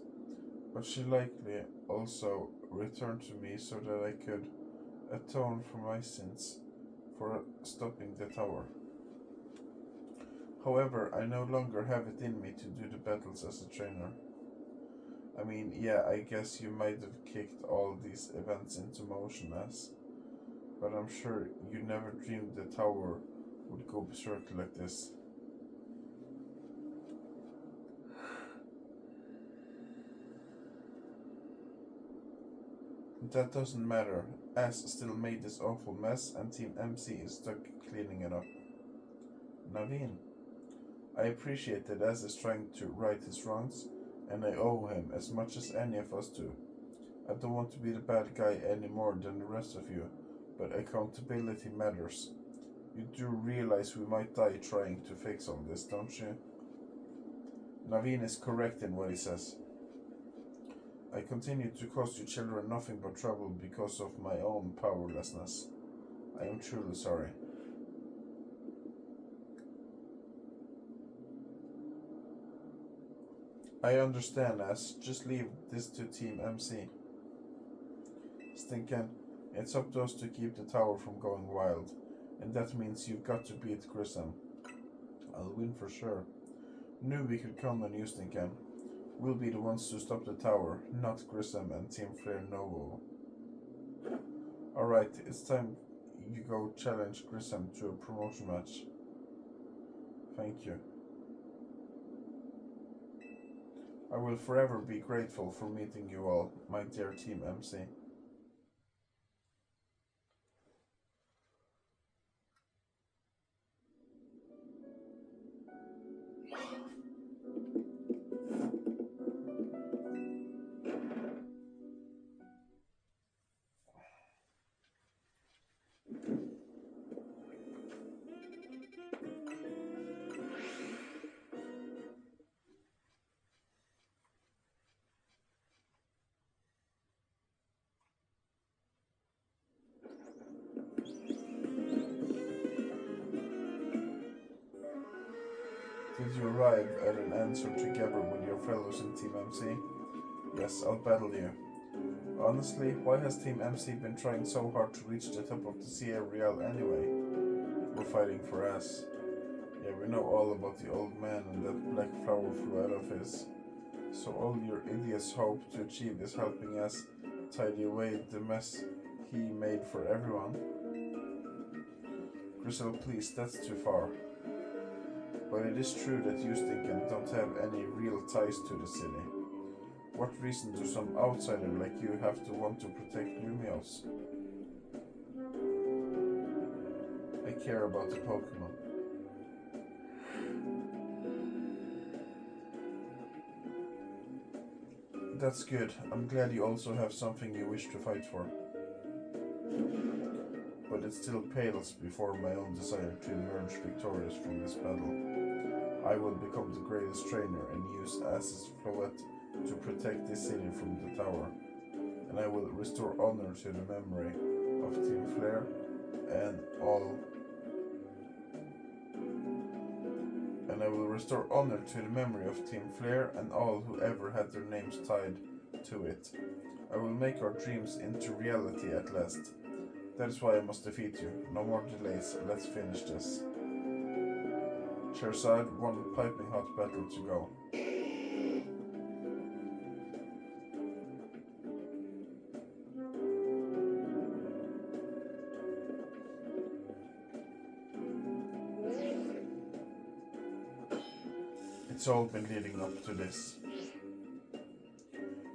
but she likely also returned to me so that I could atone for my sins for stopping the tower. However, I no longer have it in me to do the battles as a trainer. I mean, yeah, I guess you might have kicked all these events into motion but I'm sure you never dreamed the tower would go berserk like this. That doesn't matter. Ass still made this awful mess and Team MC is stuck cleaning it up. Naveen. I appreciate that Ass is trying to right his wrongs, and I owe him as much as any of us do. I don't want to be the bad guy any more than the rest of you, but accountability matters. You do realize we might die trying to fix all this, don't you? Naveen is correct in what he says. I continue to cause you children nothing but trouble because of my own powerlessness. I am truly sorry. I understand, Ash. Just leave this to Team MC. Stinken, it's up to us to keep the tower from going wild, and that means you've got to beat Grissom. I'll win for sure. Knew we could count on you, Stinken. We'll be the ones to stop the tower, not Grissom and Team Flare Novo. Alright, it's time you go challenge Grissom to a promotion match. Thank you. I will forever be grateful for meeting you all, my dear Team MC. Did you arrive at an answer together with your fellows in Team MC? Yes, I'll battle you. Honestly, why has Team MC been trying so hard to reach the top of the Sierra Real anyway? We're fighting for us. Yeah, we know all about the old man and that black flower flew out of his. So all your idiots hope to achieve is helping us tidy away the mess he made for everyone. Grisel, please, that's too far. But it is true that you, Stinken, don't have any real ties to the city. What reason do some outsider like you have to want to protect Lumios? I care about the Pokémon. That's good. I'm glad you also have something you wish to fight for. But it still pales before my own desire to emerge victorious from this battle. I will become the greatest trainer and use Ass's Floette to protect this city from the tower. And I will restore honor to the memory of Team Flare and all. And I will restore honor to the memory of Team Flare and all who ever had their names tied to it. I will make our dreams into reality at last. That is why I must defeat you. No more delays. Let's finish this. Charizard, one piping hot battle to go. It's all been leading up to this.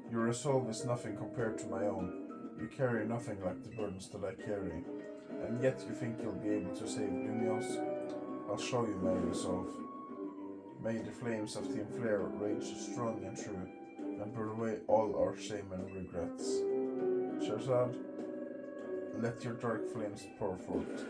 Your resolve is nothing compared to my own. You carry nothing like the burdens that I carry. And yet you think you'll be able to save Lumios? I'll show you my resolve. May the flames of Team Flare rage strong and true, and burn away all our shame and regrets. Charizard, let your dark flames pour forth.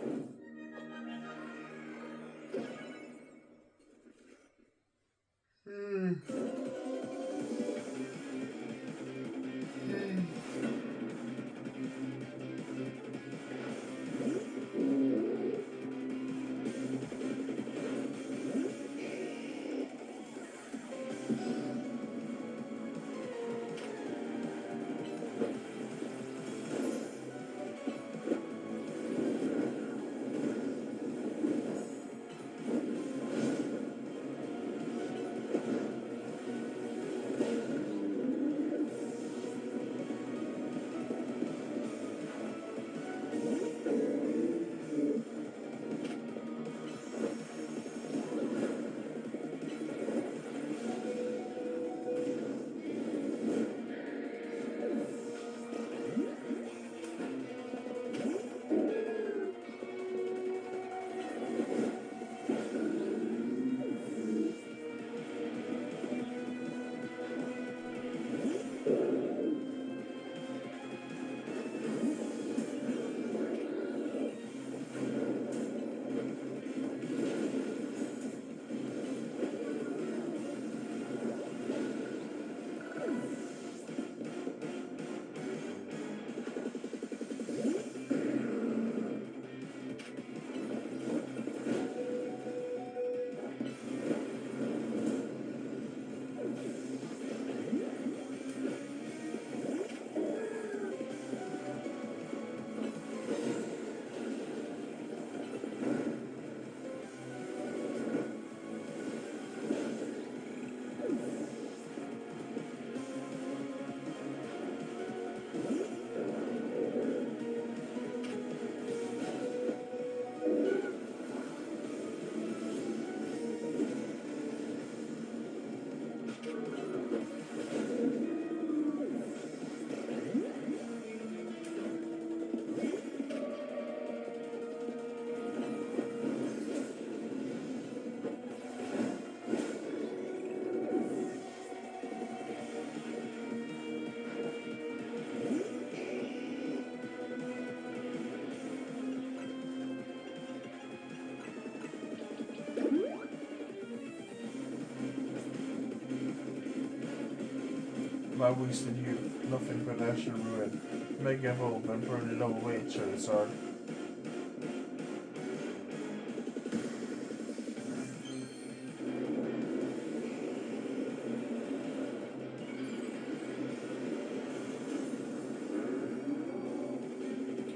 My wasted youth, nothing but ash and ruin. Mega evolve and burn it all away, Charizard.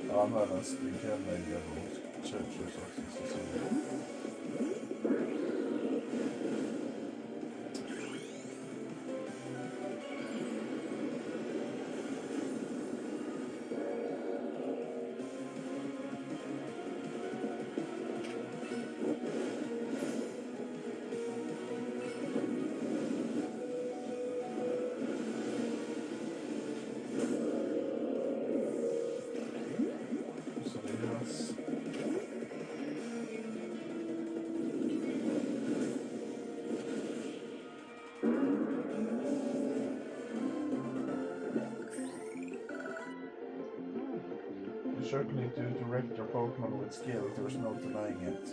Användas det kan lägga och Charizard också. You certainly do direct your Pokemon with skill, there's no denying it.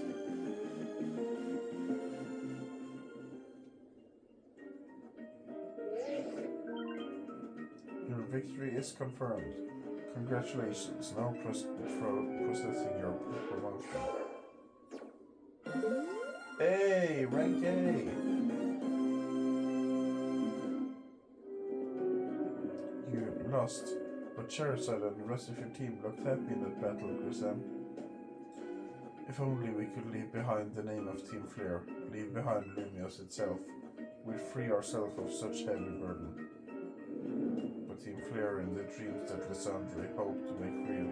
Your victory is confirmed. Congratulations, now processing your promotion. Hey, rank A! You lost, but Charizard and the rest of your team looked happy in that battle, Grisam. If only we could leave behind the name of Team Flare, leave behind Lumios itself. We'd free ourselves of such heavy burden. But Team Flare and the dreams that Lysandre hoped to make real,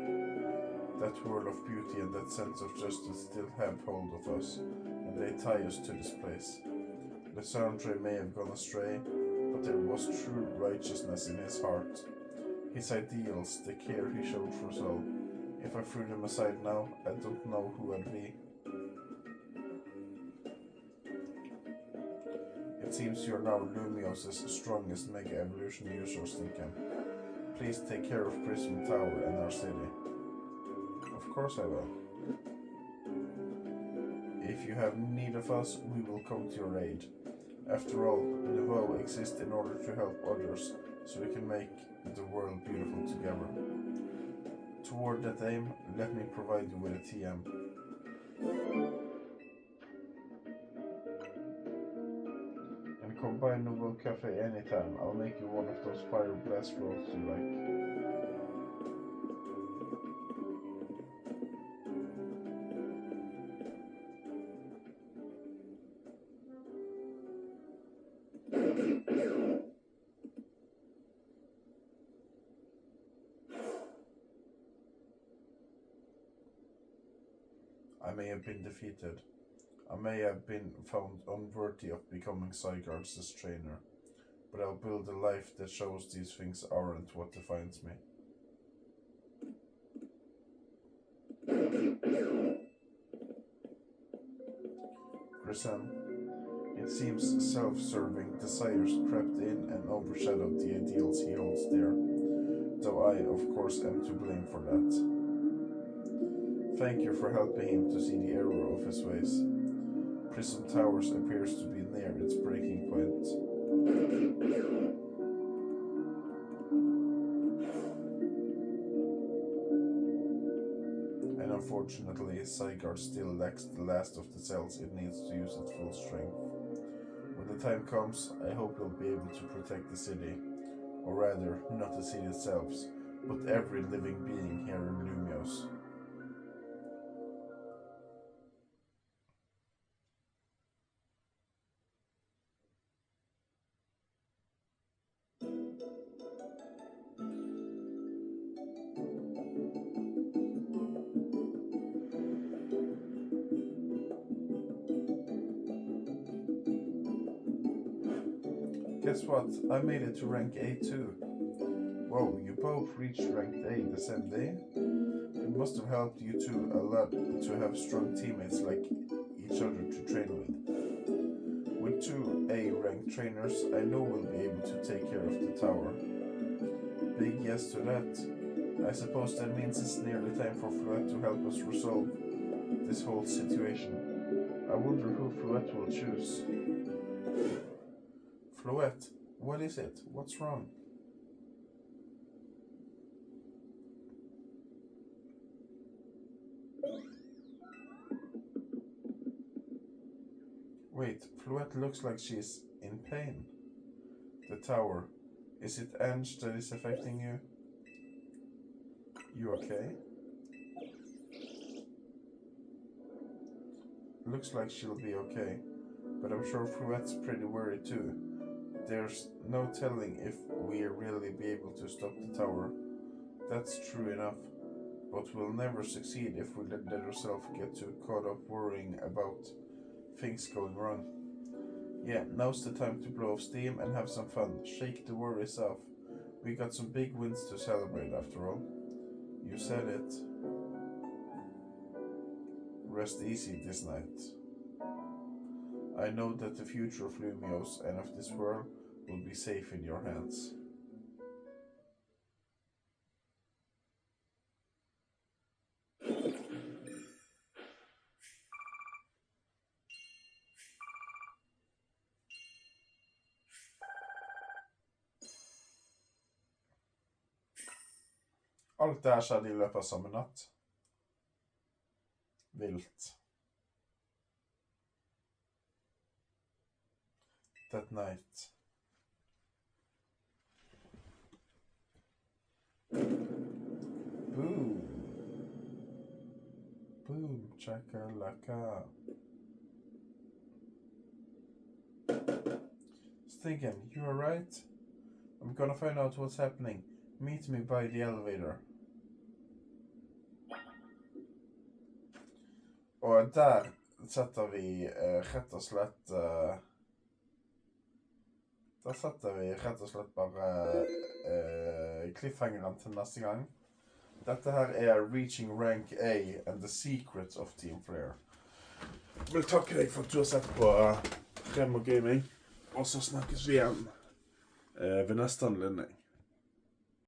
that world of beauty and that sense of justice still have hold of us, and they tie us to this place. Lysandre may have gone astray, but there was true righteousness in his heart. His ideals, the care he showed for us all. If I threw them aside now, I don't know who I'd be. It seems you're now Lumios' strongest Mega Evolution user, Stinkham. Please take care of Prism Tower and our city. Of course I will. If you have need of us, we will come to your aid. After all, Nouveau exists in order to help others, so we can make the world beautiful together. Toward that aim, let me provide you with a TM. And come by Nouveau Cafe anytime, I'll make you one of those fire blast rolls you like. I may have been defeated. I may have been found unworthy of becoming Zygarde's trainer, but I'll build a life that shows these things aren't what defines me. Grisam, it seems self-serving desires crept in and overshadowed the ideals he holds dear, though I, of course, am to blame for that. Thank you for helping him to see the error of his ways. Prism Towers appears to be near its breaking point. And unfortunately, Zygarde still lacks the last of the cells it needs to use at full strength. When the time comes, I hope you'll be able to protect the city. Or rather, not the city itself, but every living being here in Lumios. Guess what? I made it to rank A too. Whoa, you both reached ranked A the same day? It must have helped you two a lot to have strong teammates like each other to train with. With two A ranked trainers, I know we'll be able to take care of the tower. Big yes to that. I suppose that means it's nearly time for Fluette to help us resolve this whole situation. I wonder who Fluette will choose. Fluette, what is it? What's wrong? Wait, Fluette looks like she's in pain. The tower. Is it Ange that is affecting you? You okay? Looks like she'll be okay, but I'm sure Fluette's pretty worried too. There's no telling if we'll really be able to stop the tower. That's true enough, but we'll never succeed if we let ourselves get too caught up worrying about things going wrong. Yeah, now's the time to blow off steam and have some fun. Shake the worries off. We got some big wins to celebrate after all. You said it. Rest easy this night. I know that the future of Lumios and of this world will be safe in your hands. Alt det her skjedde i løpet av samme natt. Vilt. That night. Boom. Boom, chakalaka. Stinkin, you alright? I'm gonna find out what's happening. Meet me by the elevator. Og der setter vi rett og slett Der setter vi rett og slett bare cliffhangeren til neste gang. Dette her er Reaching Rank A and the Secrets of Team Flare. Jeg vil takke deg for at du har sett på Remo Gaming, og så snakkes vi igjen ved neste anledning.